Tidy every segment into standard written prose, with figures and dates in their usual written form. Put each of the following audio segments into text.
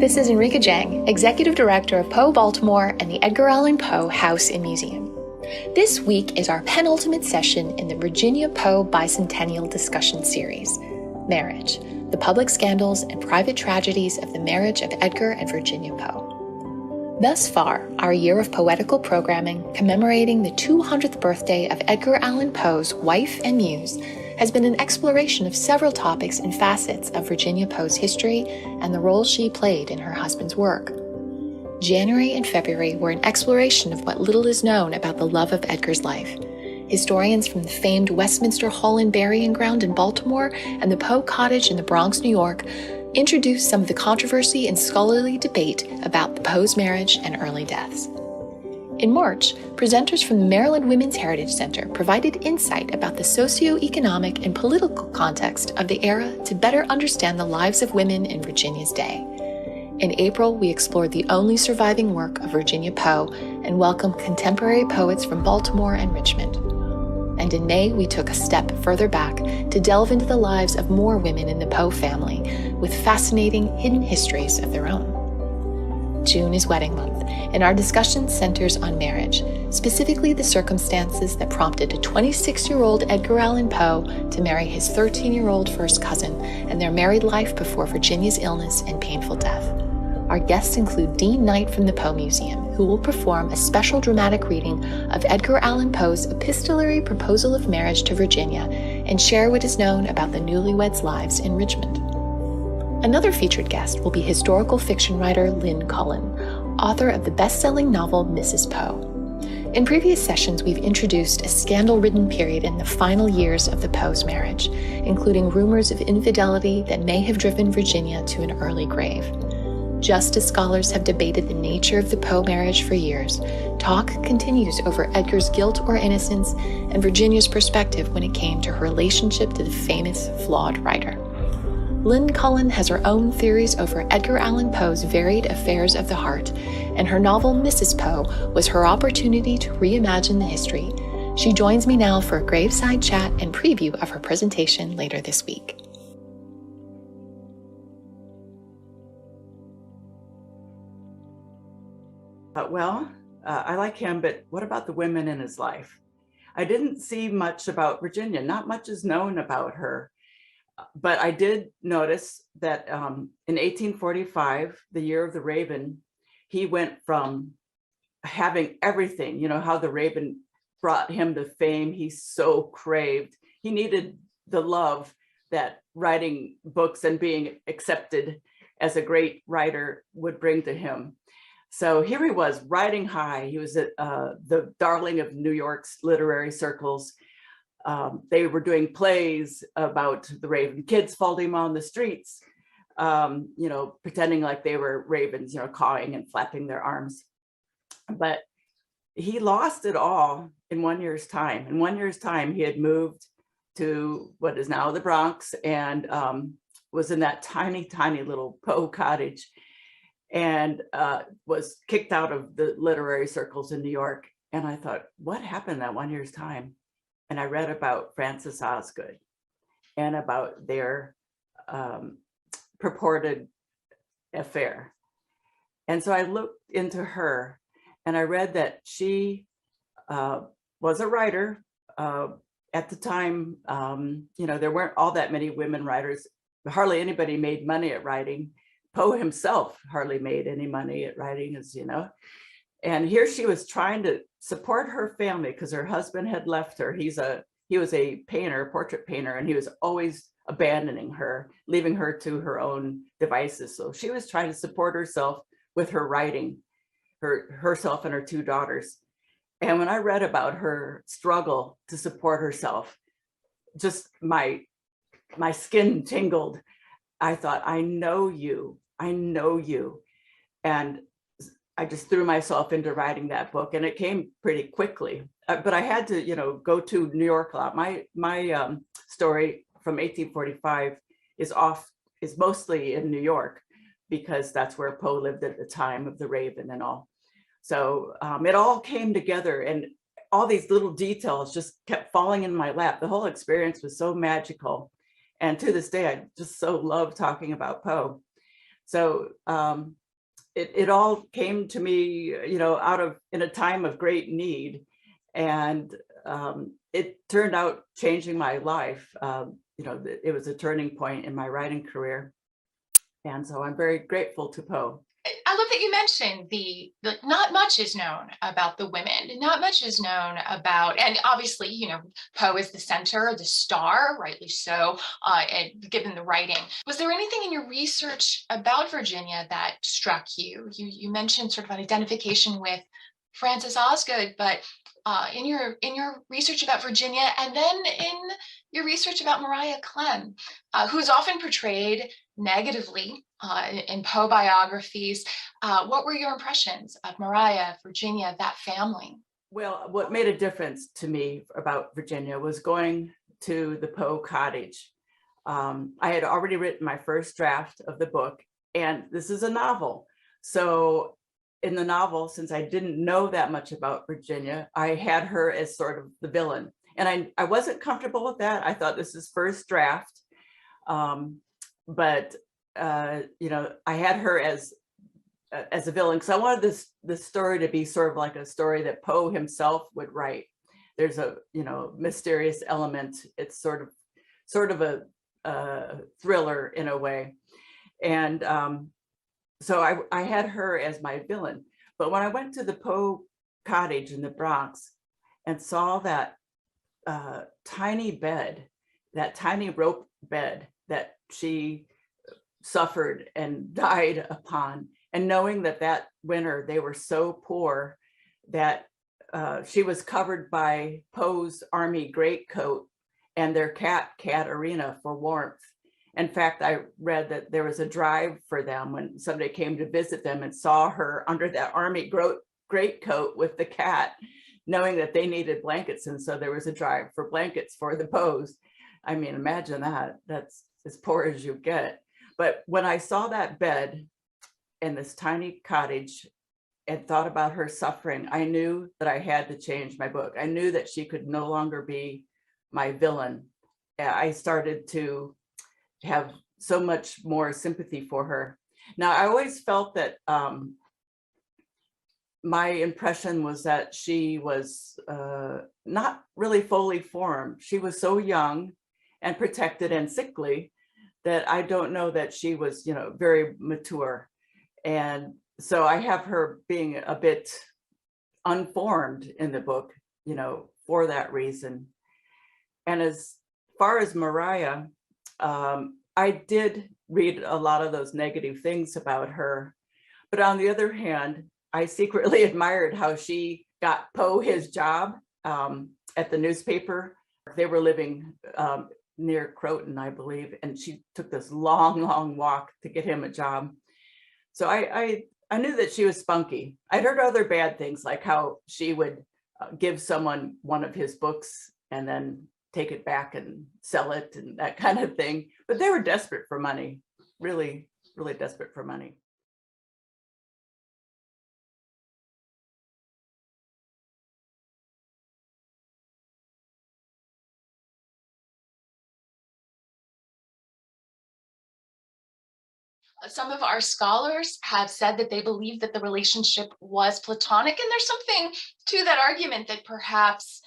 this is Enrica Jang, Executive Director of Poe Baltimore and the Edgar Allan Poe House and Museum. This week is our penultimate session in the Virginia Poe Bicentennial discussion series, Marriage, the public scandals and private tragedies of the marriage of Edgar and Virginia Poe. Thus far, our year of poetical programming commemorating the 200th birthday of Edgar Allan Poe's wife and muse has been an exploration of several topics and facets of Virginia Poe's history and the role she played in her husband's work. January and February were an exploration of what little is known about the love of Edgar's life. Historians from the famed Westminster Hall and Burying Ground in Baltimore and the Poe Cottage in the Bronx, New York, introduced some of the controversy and scholarly debate about the Poe's marriage and early deaths. In March, presenters from the Maryland Women's Heritage Center provided insight about the socio-economic and political context of the era to better understand the lives of women in Virginia's day. In April, we explored the only surviving work of Virginia Poe and welcomed contemporary poets from Baltimore and Richmond. And in May, we took a step further back to delve into the lives of more women in the Poe family with fascinating hidden histories of their own. June is wedding month, and our discussion centers on marriage, specifically the circumstances that prompted a 26-year-old Edgar Allan Poe to marry his 13-year-old first cousin and their married life before Virginia's illness and painful death. Our guests include Dean Knight from the Poe Museum, who will perform a special dramatic reading of Edgar Allan Poe's epistolary proposal of marriage to Virginia and share what is known about the newlyweds' lives in Richmond. Another featured guest will be historical fiction writer Lynn Cullen, author of the best-selling novel Mrs. Poe. In previous sessions, we've introduced a scandal-ridden period in the final years of the Poe's marriage, including rumors of infidelity that may have driven Virginia to an early grave. Just as scholars have debated the nature of the Poe marriage for years, talk continues over Edgar's guilt or innocence and Virginia's perspective when it came to her relationship to the famous, flawed writer. Lynn Cullen has her own theories over Edgar Allan Poe's varied affairs of the heart, and her novel Mrs. Poe was her opportunity to reimagine the history. She joins me now for a graveside chat and preview of her presentation later this week. I like him, but what about the women in his life? I didn't see much about Virginia. Not much is known about her. But I did notice that in 1845, the year of the Raven, he went from having everything, you know, how the Raven brought him the fame he so craved. He needed the love that writing books and being accepted as a great writer would bring to him. So here he was riding high. He was the darling of New York's literary circles. They were doing plays about the Raven. Kids followed him on the streets, pretending like they were ravens, cawing and flapping their arms. But he lost it all in 1 year's time. In 1 year's time, he had moved to what is now the Bronx and was in that tiny, tiny little Poe cottage and was kicked out of the literary circles in New York. And I thought, what happened that 1 year's time? And I read about Frances Osgood and about their purported affair. And so I looked into her and I read that she was a writer. At the time, there weren't all that many women writers. Hardly anybody made money at writing. Poe himself hardly made any money at writing, as you know. And here she was trying to support her family because her husband had left her. He was a painter, portrait painter, and he was always abandoning her, leaving her to her own devices. So she was trying to support herself with her writing, herself and her two daughters. And when I read about her struggle to support herself, just my skin tingled. I thought, I know you. And I just threw myself into writing that book, and it came pretty quickly. But I had to, go to New York a lot. My story from 1845 is mostly in New York because that's where Poe lived at the time of the Raven and all. So it all came together, and all these little details just kept falling in my lap. The whole experience was so magical, and to this day, I just so love talking about Poe. So it all came to me, in a time of great need. And it turned out changing my life. It was a turning point in my writing career. And so I'm very grateful to Poe. I love that you mentioned the not much is known about the women, not much is known about, and obviously, Poe is the center, the star, rightly so, and given the writing. Was there anything in your research about Virginia that struck you? You mentioned sort of an identification with Frances Osgood, but in your research about Virginia, and then in your research about Maria Clem, who's often portrayed negatively in Poe biographies. What were your impressions of Maria, Virginia, that family? Well, what made a difference to me about Virginia was going to the Poe cottage. I had already written my first draft of the book, and this is a novel. So in the novel, since I didn't know that much about Virginia, I had her as sort of the villain. And I wasn't comfortable with that. I thought this is first draft. But I had her as a villain because I wanted this story to be sort of like a story that Poe himself would write. There's a mysterious element. It's sort of a thriller in a way, and so I had her as my villain. But when I went to the Poe cottage in the Bronx and saw that tiny bed, that tiny rope bed that she suffered and died upon, and knowing that winter they were so poor that she was covered by Poe's army greatcoat and their cat Katerina for warmth. In fact, I read that there was a drive for them when somebody came to visit them and saw her under that army greatcoat with the cat, knowing that they needed blankets, and so there was a drive for blankets for the Poes. I mean, imagine that. That's as poor as you get. But when I saw that bed in this tiny cottage and thought about her suffering, I knew that I had to change my book. I knew that she could no longer be my villain. I started to have so much more sympathy for her. Now, I always felt that my impression was that she was not really fully formed. She was so young and protected and sickly that I don't know that she was, very mature. And so I have her being a bit unformed in the book, for that reason. And as far as Maria, I did read a lot of those negative things about her. But on the other hand, I secretly admired how she got Poe his job at the newspaper. They were living near Croton, I believe, and she took this long walk to get him a job. So I knew that she was spunky. I'd heard other bad things, like how she would give someone one of his books and then take it back and sell it and that kind of thing. But they were desperate for money, really, really desperate for money. Some of our scholars have said that they believe that the relationship was platonic, and there's something to that argument that perhaps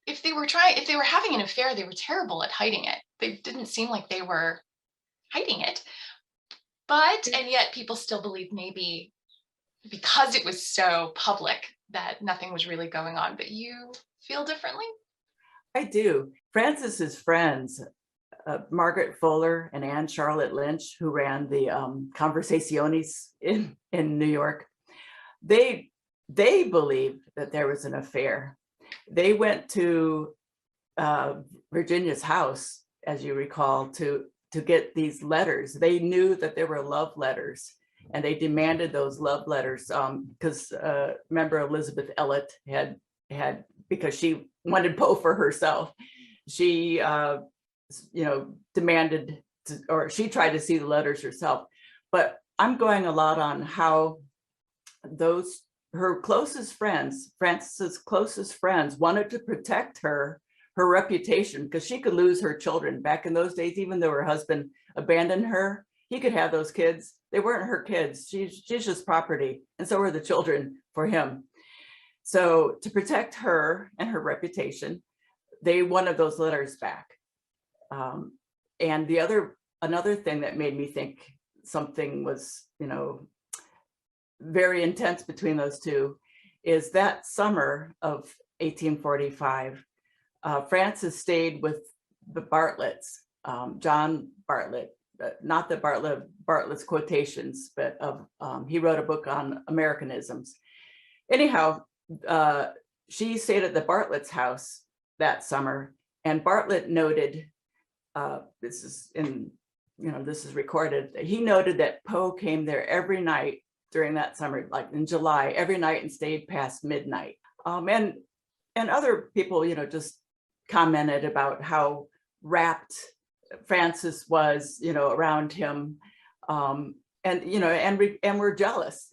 if they were having an affair, they were terrible at hiding it. They didn't seem like they were hiding it, and yet people still believe maybe because it was so public that nothing was really going on. But you feel differently? I do. Frances's friends, Margaret Fuller and Anne Charlotte Lynch, who ran the Conversaciones in New York, they believed that there was an affair. They went to Virginia's house, as you recall, to get these letters. They knew that there were love letters, and they demanded those love letters because remember, Elizabeth Elliot had because she wanted Poe for herself. She demanded or she tried to see the letters herself. But I'm going a lot on how her closest friends, Frances's closest friends, wanted to protect her her reputation, because she could lose her children. Back in those days, even though her husband abandoned her, he could have those kids. They weren't her kids. She's just property. And so were the children for him. So to protect her and her reputation, they wanted those letters back. And another thing that made me think something was, very intense between those two is that summer of 1845, Frances stayed with the Bartletts, John Bartlett, not the Bartlett's quotations, but he wrote a book on Americanisms. Anyhow, she stayed at the Bartlett's house that summer, and Bartlett noted, this is recorded, he noted that Poe came there every night during that summer, like in July, every night, and stayed past midnight. And other people, just commented about how rapt Frances was, around him, and were jealous,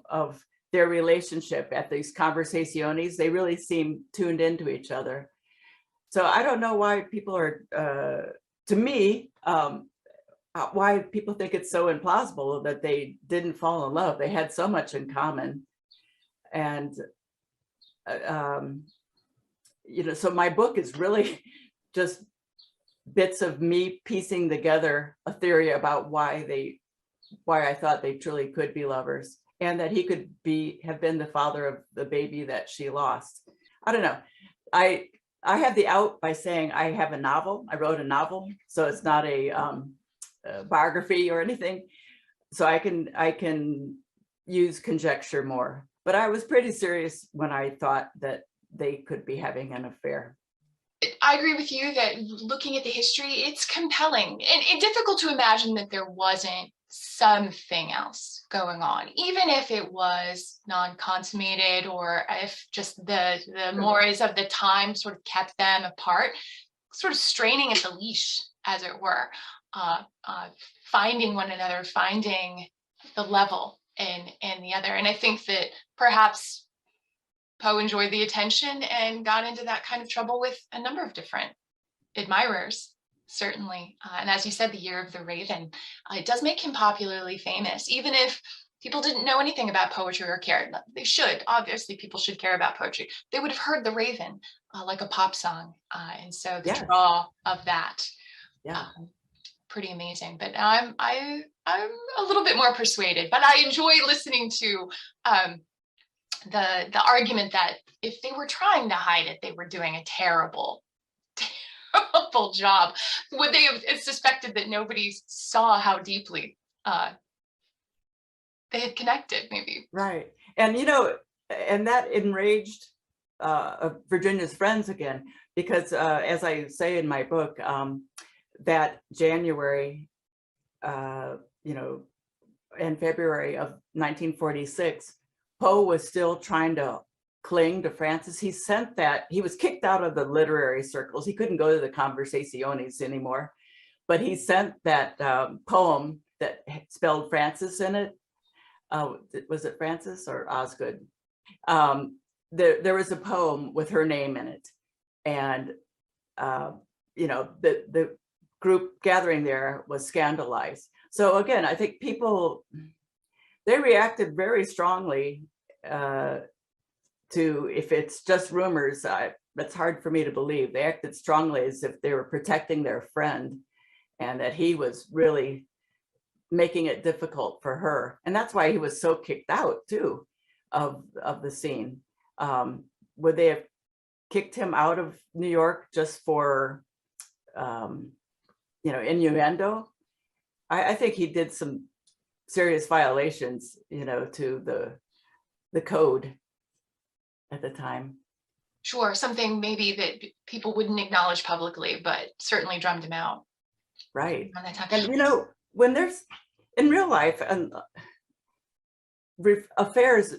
of their relationship at these conversaciones. They really seemed tuned into each other. So I don't know why people are, to me, why people think it's so implausible that they didn't fall in love. They had so much in common. And, so my book is really just bits of me piecing together a theory about why I thought they truly could be lovers, and that he could have been the father of the baby that she lost. I don't know. I have the out by saying I have a novel. I wrote a novel, so it's not a biography or anything. So I can use conjecture more. But I was pretty serious when I thought that they could be having an affair. I agree with you that looking at the history, it's compelling and difficult to imagine that there wasn't something else going on, even if it was non-consummated, or if just the mores of the time sort of kept them apart, sort of straining at the leash, as it were, finding one another, finding the level in the other. And I think that perhaps Poe enjoyed the attention and got into that kind of trouble with a number of different admirers, certainly. And as you said, the Year of the Raven, it does make him popularly famous, even if people didn't know anything about poetry or cared. They should. Obviously, people should care about poetry. They would have heard The Raven like a pop song. And so the draw of that, pretty amazing. But I'm a little bit more persuaded, but I enjoy listening to the argument that if they were trying to hide it, they were doing a terrible job. Would they have suspected that nobody saw how deeply they had connected, maybe? Right. And, and that enraged Virginia's friends again, because as I say in my book, that January, and February of 1946, Poe was still trying to cling to Frances. He was kicked out of the literary circles. He couldn't go to the conversaciones anymore, but he sent that poem that spelled Frances in it. Was it Frances or Osgood? There was a poem with her name in it. And, the group gathering there was scandalized. So again, I think people, they reacted very strongly to, if it's just rumors, that's hard for me to believe. They acted strongly as if they were protecting their friend, and that he was really making it difficult for her. And that's why he was so kicked out too of the scene. Would they have kicked him out of New York just for, innuendo? I think he did some serious violations, to the code at the time. Sure, something maybe that people wouldn't acknowledge publicly, but certainly drummed him out. Right. On that time. And when there's in real life and affairs,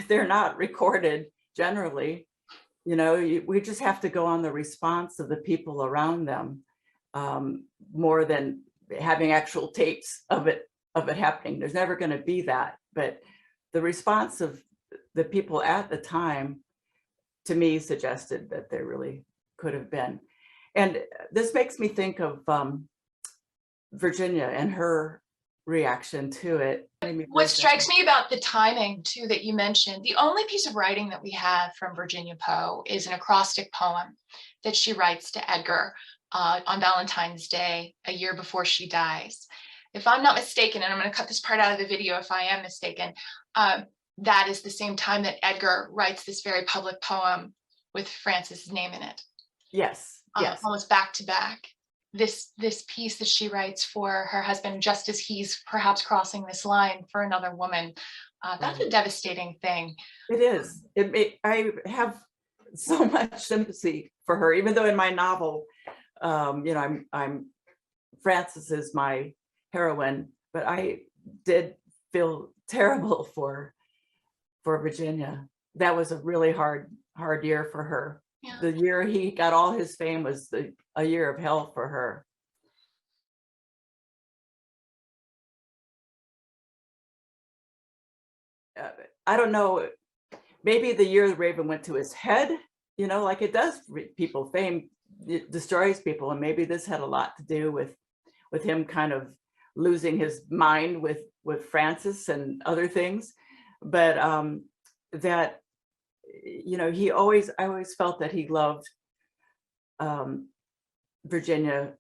they're not recorded generally. We just have to go on the response of the people around them, more than having actual tapes of it happening. There's never going to be that, but the response of the people at the time, to me, suggested that there really could have been. And this makes me think of Virginia and her reaction to it. What strikes me about the timing too that you mentioned, the only piece of writing that we have from Virginia Poe is an acrostic poem that she writes to Edgar on Valentine's Day, a year before she dies. If I'm not mistaken, and I'm going to cut this part out of the video if I am mistaken, that is the same time that Edgar writes this very public poem with Francis's name in it. Yes, yes. Almost back to back. This piece that she writes for her husband, just as he's perhaps crossing this line for another woman. That's a devastating thing. It is. I have so much sympathy for her, even though in my novel, I'm Frances is my heroine, but I did feel terrible for Virginia. That was a really hard year for her. Yeah. The year he got all his fame was a year of hell for her. I don't know, maybe the year the raven went to his head, like it does people. Fame, it destroys people, and maybe this had a lot to do with him kind of losing his mind with Frances and other things. But that, I always felt that he loved Virginia.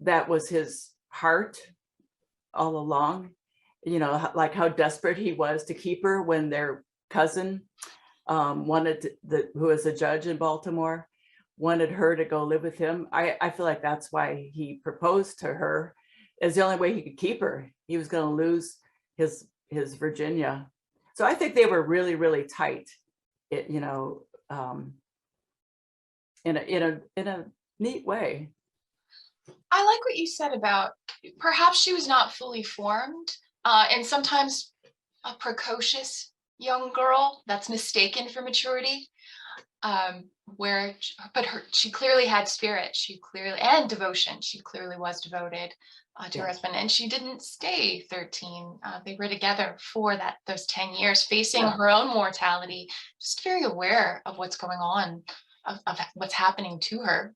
That was his heart all along, like how desperate he was to keep her when their cousin who was a judge in Baltimore, wanted her to go live with him. I feel like that's why he proposed to her, is the only way he could keep her. He was going to lose his Virginia. So I think they were really, really tight, in a neat way. I like what you said about perhaps she was not fully formed, and sometimes a precocious young girl that's mistaken for maturity. She clearly had spirit. And devotion. She clearly was devoted to her husband, and she didn't stay 13. They were together for those 10 years, facing her own mortality, just very aware of what's going on, of what's happening to her.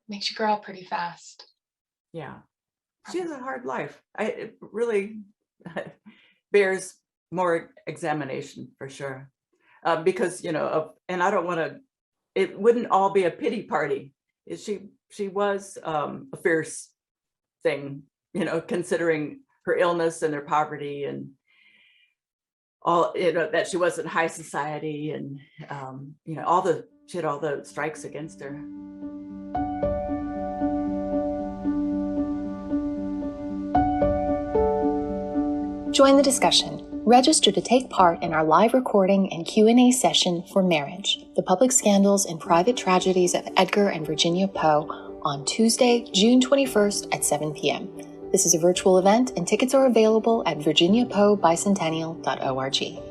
Makes you grow up pretty fast. Yeah, she has a hard life. It really bears more examination for sure, because and I don't want to. It wouldn't all be a pity party. She was a fierce thing, considering her illness and her poverty and all, that she wasn't high society, and she had all the strikes against her. Join the discussion. Register to take part in our live recording and Q&A session for Marriage, the Public Scandals and Private Tragedies of Edgar and Virginia Poe on Tuesday, June 21st at 7 p.m. This is a virtual event, and tickets are available at virginiapoebicentennial.org.